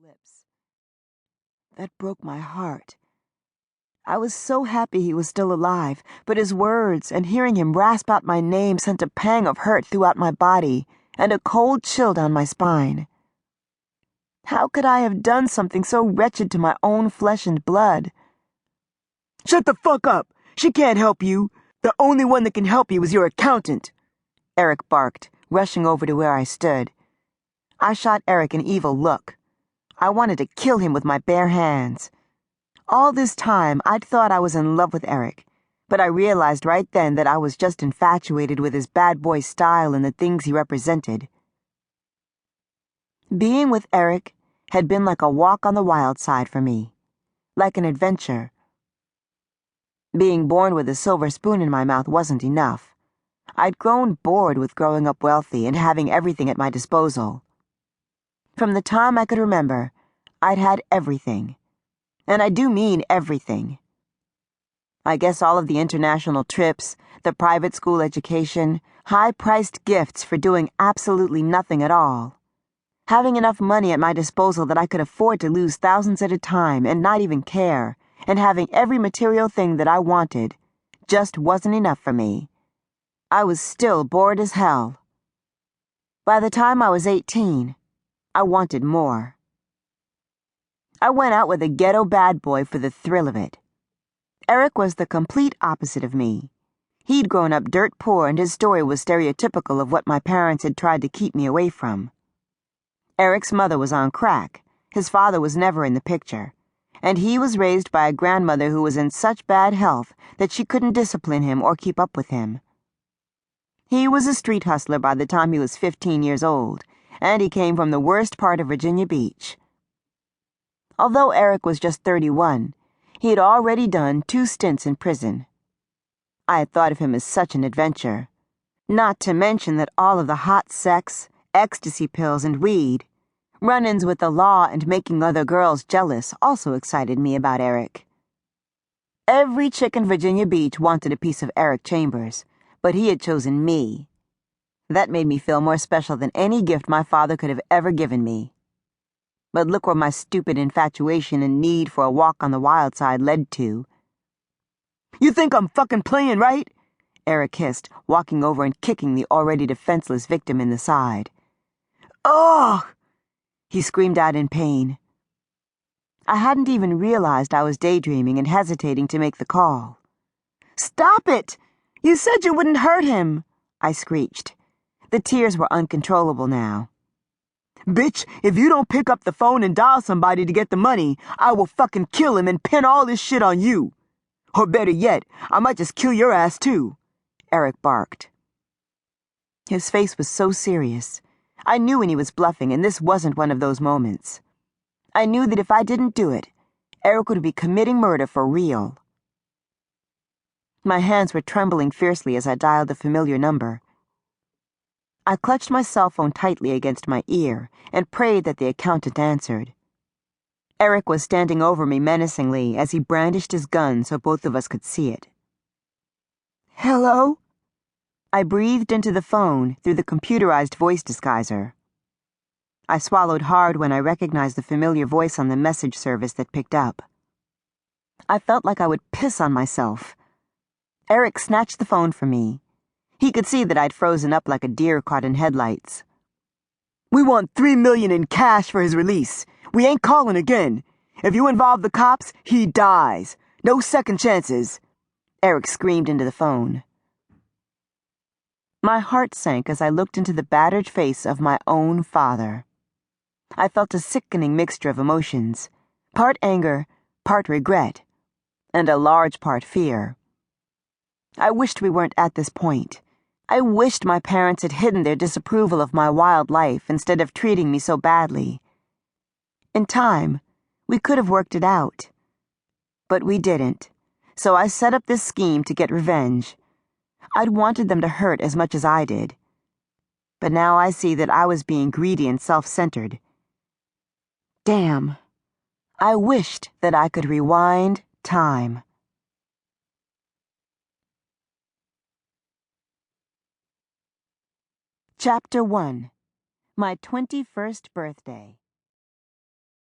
lips. That broke my heart. I was so happy he was still alive, but his words and hearing him rasp out my name sent a pang of hurt throughout my body and a cold chill down my spine. How could I have done something so wretched to my own flesh and blood? "Shut the fuck up! She can't help you! The only one that can help you is your accountant!" Eric barked, rushing over to where I stood. I shot Eric an evil look. I wanted to kill him with my bare hands. All this time, I'd thought I was in love with Eric, but I realized right then that I was just infatuated with his bad boy style and the things he represented. Being with Eric had been like a walk on the wild side for me, like an adventure. Being born with a silver spoon in my mouth wasn't enough. I'd grown bored with growing up wealthy and having everything at my disposal. From the time I could remember, I'd had everything. And I do mean everything. I guess all of the international trips, the private school education, high-priced gifts for doing absolutely nothing at all. Having enough money at my disposal that I could afford to lose thousands at a time and not even care, and having every material thing that I wanted, just wasn't enough for me. I was still bored as hell. By the time I was 18, I wanted more. I went out with a ghetto bad boy for the thrill of it. Eric was the complete opposite of me. He'd grown up dirt poor and his story was stereotypical of what my parents had tried to keep me away from. Eric's mother was on crack, his father was never in the picture, and he was raised by a grandmother who was in such bad health that she couldn't discipline him or keep up with him. He was a street hustler by the time he was 15 years old, and he came from the worst part of Virginia Beach. Although Eric was just 31, he had already done 2 stints in prison. I had thought of him as such an adventure, not to mention that all of the hot sex, ecstasy pills, and weed, run-ins with the law and making other girls jealous also excited me about Eric. Every chick in Virginia Beach wanted a piece of Eric Chambers, but he had chosen me. That made me feel more special than any gift my father could have ever given me. But look where my stupid infatuation and need for a walk on the wild side led to. "You think I'm fucking playing, right?" Eric hissed, walking over and kicking the already defenseless victim in the side. "Ugh!" He screamed out in pain. I hadn't even realized I was daydreaming and hesitating to make the call. "Stop it! You said you wouldn't hurt him!" I screeched. The tears were uncontrollable now. "Bitch, if you don't pick up the phone and dial somebody to get the money, I will fucking kill him and pin all this shit on you. Or better yet, I might just kill your ass too," Eric barked. His face was so serious. I knew when he was bluffing, and this wasn't one of those moments. I knew that if I didn't do it, Eric would be committing murder for real. My hands were trembling fiercely as I dialed the familiar number. I clutched my cell phone tightly against my ear and prayed that the accountant answered. Eric was standing over me menacingly as he brandished his gun so both of us could see it. "Hello?" I breathed into the phone through the computerized voice disguiser. I swallowed hard when I recognized the familiar voice on the message service that picked up. I felt like I would piss on myself. Eric snatched the phone from me. He could see that I'd frozen up like a deer caught in headlights. "We want $3 million in cash for his release. We ain't calling again. If you involve the cops, he dies. No second chances," Eric screamed into the phone. My heart sank as I looked into the battered face of my own father. I felt a sickening mixture of emotions, part anger, part regret, and a large part fear. I wished we weren't at this point. I wished my parents had hidden their disapproval of my wild life instead of treating me so badly. In time, we could have worked it out. But we didn't, so I set up this scheme to get revenge. I'd wanted them to hurt as much as I did. But now I see that I was being greedy and self-centered. Damn. I wished that I could rewind time. Chapter 1. My 21st birthday.